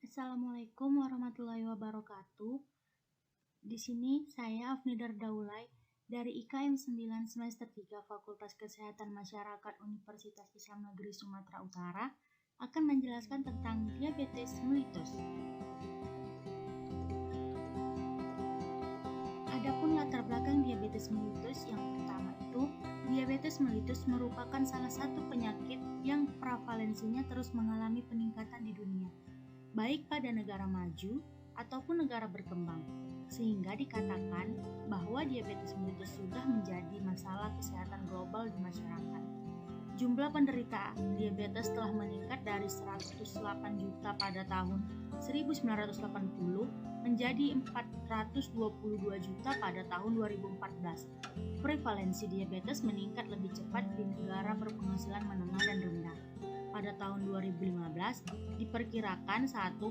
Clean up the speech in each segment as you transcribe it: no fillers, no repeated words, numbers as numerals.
Assalamualaikum warahmatullahi wabarakatuh. Di sini saya Afnidar Daulay dari IKM 9 semester 3 Fakultas Kesehatan Masyarakat Universitas Islam Negeri Sumatera Utara akan menjelaskan tentang diabetes mellitus. Adapun latar belakang diabetes mellitus, yang pertama itu, diabetes mellitus merupakan salah satu penyakit yang prevalensinya terus mengalami peningkatan di dunia, baik pada negara maju ataupun negara berkembang, sehingga dikatakan bahwa diabetes mellitus sudah menjadi masalah kesehatan global di masyarakat. Jumlah penderita diabetes telah meningkat dari 108 juta pada tahun 1980 menjadi 422 juta pada tahun 2014. Prevalensi diabetes meningkat lebih cepat di negara berpenghasilan menengah dan rendah. Pada tahun 2015, diperkirakan 1,6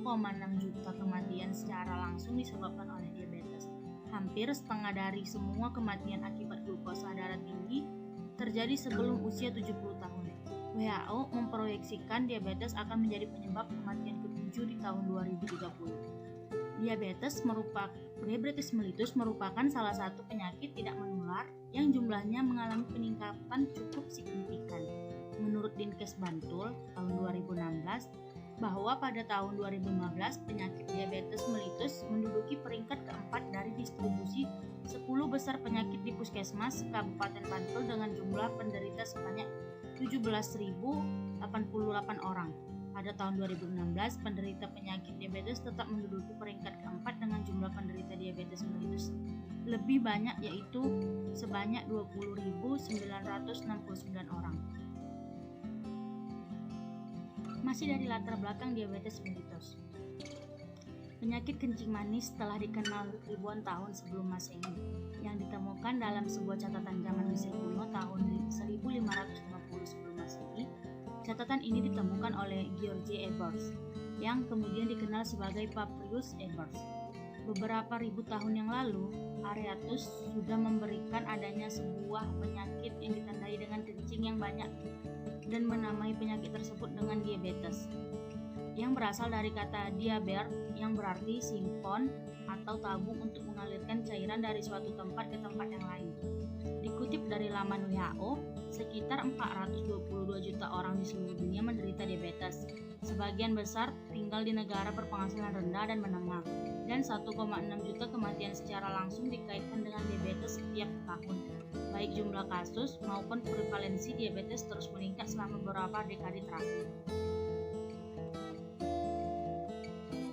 juta kematian secara langsung disebabkan oleh diabetes. Hampir setengah dari semua kematian akibat glukosa darah tinggi terjadi sebelum usia 70 tahun. WHO memproyeksikan diabetes akan menjadi penyebab kematian ke-7 di tahun 2030. Diabetes mellitus merupakan salah satu penyakit tidak menular yang jumlahnya mengalami peningkatan cukup signifikan. Menurut Dinkes Bantul tahun 2016, bahwa pada tahun 2015 penyakit diabetes mellitus menduduki peringkat keempat dari distribusi 10 besar penyakit di Puskesmas Kabupaten Bantul dengan jumlah penderita sebanyak 17.088 orang. Pada tahun 2016, penderita penyakit diabetes tetap menduduki peringkat keempat dengan jumlah penderita diabetes mellitus lebih banyak, yaitu sebanyak 20.969 orang. Masih dari latar belakang diabetes mellitus. Penyakit kencing manis telah dikenal ribuan tahun sebelum Masehi, yang ditemukan dalam sebuah catatan zaman Mesir kuno tahun 1550 sebelum Masehi. Catatan ini ditemukan oleh George Ebers, yang kemudian dikenal sebagai Papyrus Ebers. Beberapa ribu tahun yang lalu, Areatus sudah memberikan adanya sebuah penyakit yang ditandai dengan kencing yang banyak dan menamai penyakit tersebut dengan diabetes, yang berasal dari kata diaber yang berarti simpan atau tabung untuk mengalirkan cairan dari suatu tempat ke tempat yang lain. Dikutip dari laman WHO, sekitar 422 juta orang di seluruh dunia menderita diabetes. Sebagian besar tinggal di negara berpenghasilan rendah dan menengah, dan 1,6 juta kematian secara langsung dikaitkan dengan diabetes setiap tahun. Baik jumlah kasus maupun prevalensi diabetes terus meningkat selama beberapa dekade terakhir.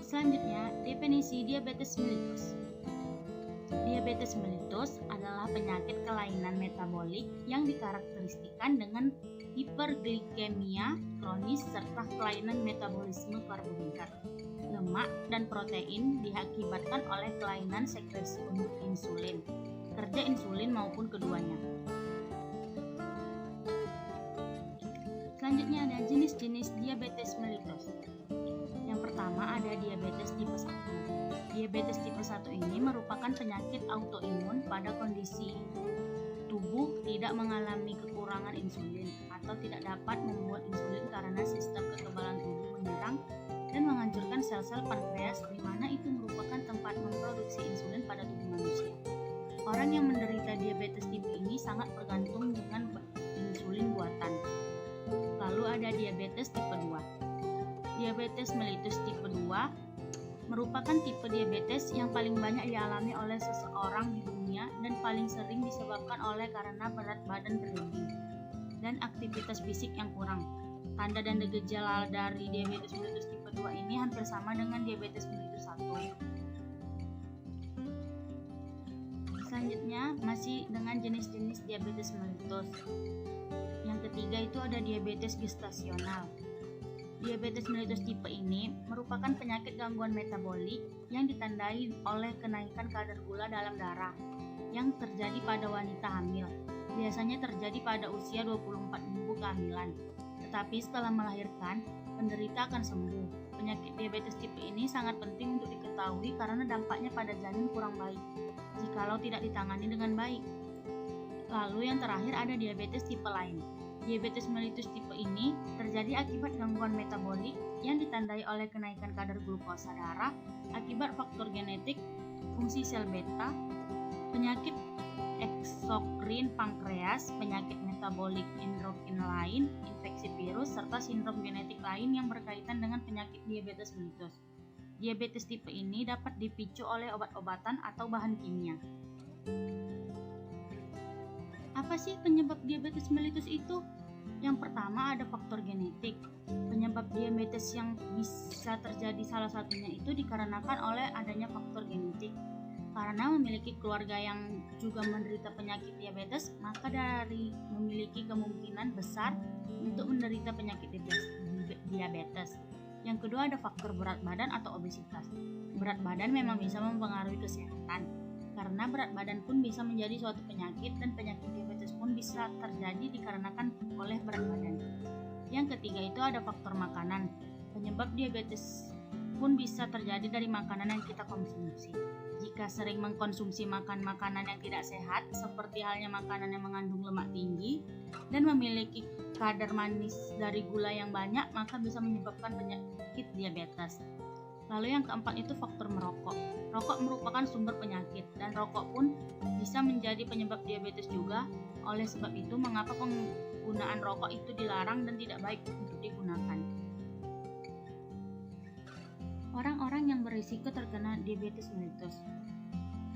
Selanjutnya, definisi diabetes mellitus. Diabetes mellitus adalah penyakit kelainan metabolik yang dikarakteristikkan dengan hiperglikemia kronis serta kelainan metabolisme karbohidrat, lemak, dan protein diakibatkan oleh kelainan sekresi insulin, kerja insulin maupun keduanya. Selanjutnya ada jenis-jenis diabetes mellitus. Yang pertama ada diabetes tipe 1. Diabetes tipe 1 ini merupakan penyakit autoimun pada kondisi tubuh tidak mengalami kekurangan insulin atau tidak dapat membuat insulin karena sistem kekebalan tubuh menyerang dan menghancurkan sel-sel pankreas, di mana itu merupakan tempat memproduksi insulin pada tubuh manusia. Orang yang menderita diabetes tipe ini sangat bergantung dengan insulin buatan. Lalu ada diabetes tipe 2. Diabetes mellitus tipe 2 merupakan tipe diabetes yang paling banyak dialami oleh seseorang di dunia dan paling sering disebabkan karena berat badan berlebih dan aktivitas fisik yang kurang. Tanda dan gejala dari diabetes mellitus tipe 2 ini hampir sama dengan diabetes mellitus 1. Selanjutnya masih dengan jenis-jenis diabetes mellitus. Yang ketiga itu ada diabetes gestasional. Diabetes mellitus tipe ini merupakan penyakit gangguan metabolik yang ditandai oleh kenaikan kadar gula dalam darah yang terjadi pada wanita hamil. Biasanya terjadi pada usia 24 minggu kehamilan. Tetapi setelah melahirkan, penderita akan sembuh. Penyakit diabetes tipe ini sangat penting untuk diketahui karena dampaknya pada janin kurang baik jikalau tidak ditangani dengan baik. Lalu yang terakhir ada diabetes tipe lain. Diabetes mellitus tipe ini terjadi akibat gangguan metabolik yang ditandai oleh kenaikan kadar glukosa darah akibat faktor genetik, fungsi sel beta, penyakit eksokrin pankreas, penyakit metabolik endokrin lain, infeksi virus, serta sindrom genetik lain yang berkaitan dengan penyakit diabetes mellitus. Diabetes tipe ini dapat dipicu oleh obat-obatan atau bahan kimia. Apa sih penyebab diabetes mellitus itu? Yang pertama ada faktor genetik. Penyebab diabetes yang bisa terjadi salah satunya itu dikarenakan oleh adanya faktor genetik. Karena memiliki keluarga yang juga menderita penyakit diabetes, maka dari memiliki kemungkinan besar untuk menderita penyakit diabetes. Yang kedua ada faktor berat badan atau obesitas. Berat badan memang bisa mempengaruhi kesehatan, karena berat badan pun bisa menjadi suatu penyakit dan penyakit diabetes pun bisa terjadi dikarenakan oleh berat badan. Yang ketiga itu ada faktor makanan. Penyebab diabetes pun bisa terjadi dari makanan yang kita konsumsi. Jika sering mengkonsumsi makanan yang tidak sehat, seperti halnya makanan yang mengandung lemak tinggi dan memiliki kadar manis dari gula yang banyak, maka bisa menyebabkan penyakit diabetes. Lalu yang keempat itu faktor merokok. Rokok merupakan sumber penyakit dan rokok pun bisa menjadi penyebab diabetes juga. Oleh sebab itu, mengapa penggunaan rokok itu dilarang dan tidak baik untuk digunakan. Orang-orang yang berisiko terkena diabetes mellitus.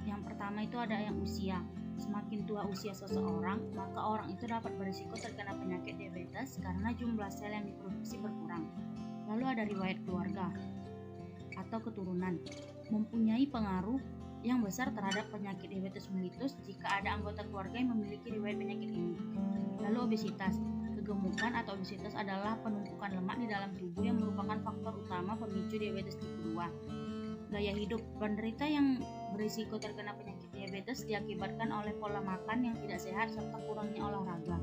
Yang pertama itu ada yang usia. Semakin tua usia seseorang, maka orang itu dapat berisiko terkena penyakit diabetes karena jumlah sel yang diproduksi berkurang. Lalu ada riwayat keluarga atau keturunan. Mempunyai pengaruh yang besar terhadap penyakit diabetes mellitus jika ada anggota keluarga yang memiliki riwayat penyakit ini. Lalu obesitas. Kegemukan atau obesitas adalah penumpukan lemak di dalam tubuh yang merupakan faktor utama pemicu diabetes tipe 2. Gaya hidup. Penderita yang berisiko terkena penyakit diabetes diakibatkan oleh pola makan yang tidak sehat serta kurangnya olahraga.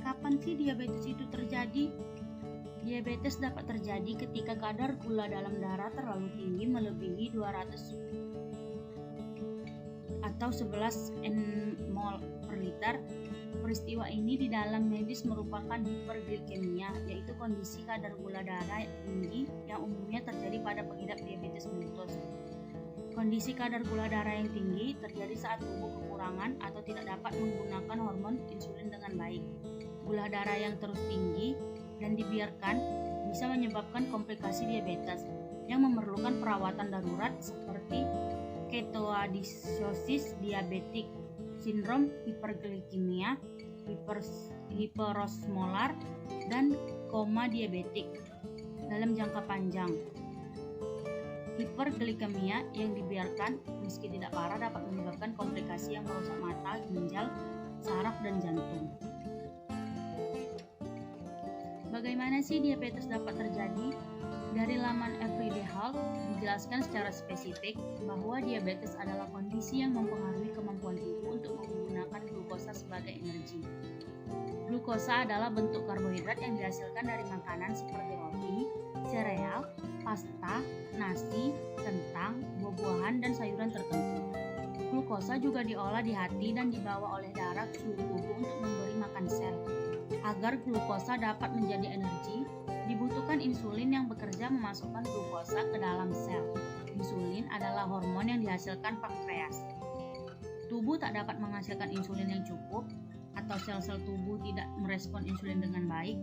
Kapan sih diabetes itu terjadi? Diabetes dapat terjadi ketika kadar gula dalam darah terlalu tinggi melebihi 200 atau 11 nmol per liter. Peristiwa ini di dalam medis merupakan hiperglikemia, yaitu kondisi kadar gula darah tinggi yang umumnya terjadi pada pengidap diabetes mellitus. Kondisi kadar gula darah yang tinggi terjadi saat tubuh kekurangan atau tidak dapat menggunakan hormon insulin dengan baik. Gula darah yang terus tinggi dan dibiarkan bisa menyebabkan komplikasi diabetes yang memerlukan perawatan darurat seperti ketoasidosis diabetik, sindrom hiperglikemia, hiperosmolar, dan koma diabetik dalam jangka panjang. Hiperglikemia yang dibiarkan meski tidak parah dapat menyebabkan komplikasi yang merusak mata, ginjal, saraf, dan jantung. Bagaimana sih diabetes dapat terjadi? Dari laman Everyday Health dijelaskan secara spesifik bahwa diabetes adalah kondisi yang mempengaruhi kemampuan tubuh untuk menggunakan glukosa sebagai energi. Glukosa adalah bentuk karbohidrat yang dihasilkan dari makanan seperti roti, sereal, pasta, nasi, kentang, buah-buahan, dan sayuran tertentu. Glukosa juga diolah di hati dan dibawa oleh darah ke seluruh tubuh untuk memberi makan sel. Agar glukosa dapat menjadi energi, dibutuhkan insulin yang bekerja memasukkan glukosa ke dalam sel. Insulin adalah hormon yang dihasilkan pankreas. Tubuh tak dapat menghasilkan insulin yang cukup atau sel-sel tubuh tidak merespon insulin dengan baik.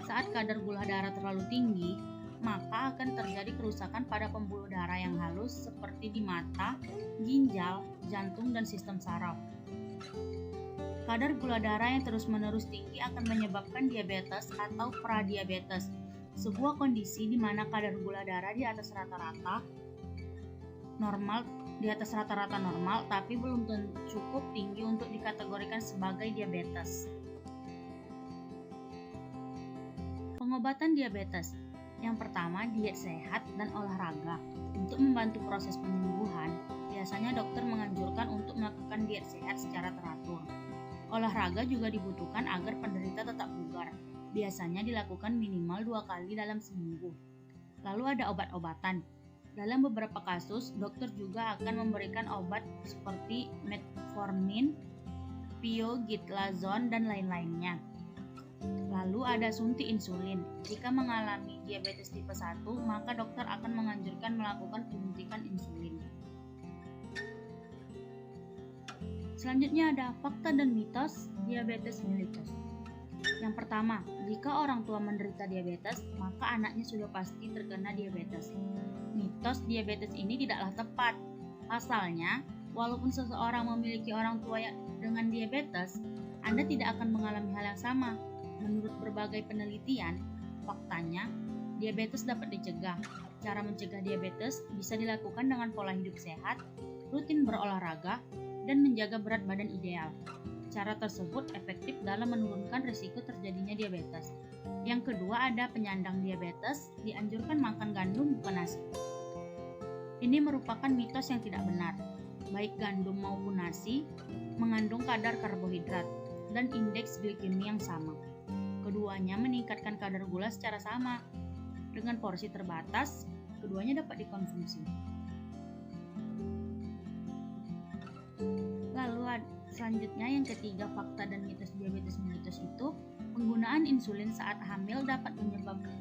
Saat kadar gula darah terlalu tinggi, maka akan terjadi kerusakan pada pembuluh darah yang halus seperti di mata, ginjal, jantung, dan sistem saraf. Kadar gula darah yang terus-menerus tinggi akan menyebabkan diabetes atau pradiabetes, sebuah kondisi di mana kadar gula darah di atas rata-rata normal, tapi belum cukup tinggi untuk dikategorikan sebagai diabetes. Pengobatan diabetes. Yang pertama, diet sehat dan olahraga. Untuk membantu proses penyembuhan, biasanya dokter menganjurkan untuk melakukan diet sehat secara teratur. Olahraga juga dibutuhkan agar penderita tetap bugar. Biasanya dilakukan minimal 2 kali dalam seminggu. Lalu ada obat-obatan. Dalam beberapa kasus, dokter juga akan memberikan obat seperti metformin pioglitazone, dan lain-lainnya. Lalu ada suntik insulin. Jika mengalami diabetes tipe 1, maka dokter akan menganjurkan melakukan penyuntikan insulin. Selanjutnya ada fakta dan mitos diabetes mellitus. Yang pertama, jika orang tua menderita diabetes, maka anaknya sudah pasti terkena diabetes. Mitos diabetes ini tidaklah tepat. Pasalnya, walaupun seseorang memiliki orang tua dengan diabetes, Anda tidak akan mengalami hal yang sama. Menurut berbagai penelitian, faktanya, diabetes dapat dicegah. Cara mencegah diabetes bisa dilakukan dengan pola hidup sehat, rutin berolahraga, dan menjaga berat badan ideal. Cara tersebut efektif dalam menurunkan risiko terjadinya diabetes. Yang kedua ada penyandang diabetes, dianjurkan makan gandum bukan nasi. Ini merupakan mitos yang tidak benar. Baik gandum maupun nasi mengandung kadar karbohidrat dan indeks glikemi yang sama. Keduanya meningkatkan kadar gula secara sama. Dengan porsi terbatas, keduanya dapat dikonsumsi. Lalu selanjutnya yang ketiga, fakta dan mitos diabetes mellitus itu, penggunaan insulin saat hamil dapat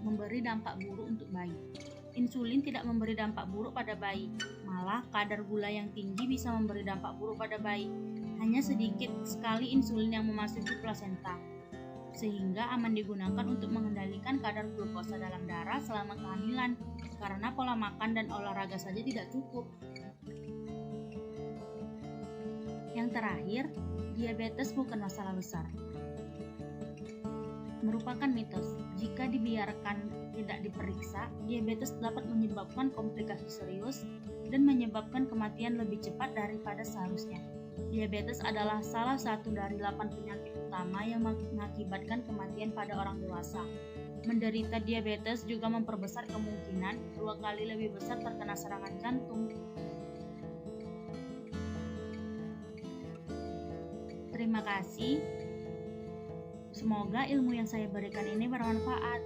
memberi dampak buruk untuk bayi. Insulin tidak memberi dampak buruk pada bayi, malah kadar gula yang tinggi bisa memberi dampak buruk pada bayi. Hanya sedikit sekali insulin yang memasuki plasenta, sehingga aman digunakan untuk mengendalikan kadar glukosa dalam darah selama kehamilan, karena pola makan dan olahraga saja tidak cukup. Yang terakhir, diabetes bukan masalah besar. Merupakan mitos. Jika dibiarkan tidak diperiksa, diabetes dapat menyebabkan komplikasi serius dan menyebabkan kematian lebih cepat daripada seharusnya. Diabetes adalah salah satu dari 8 penyakit utama yang mengakibatkan kematian pada orang dewasa. Menderita diabetes juga memperbesar kemungkinan 2 kali lebih besar terkena serangan jantung. Terima kasih. Semoga ilmu yang saya berikan ini bermanfaat.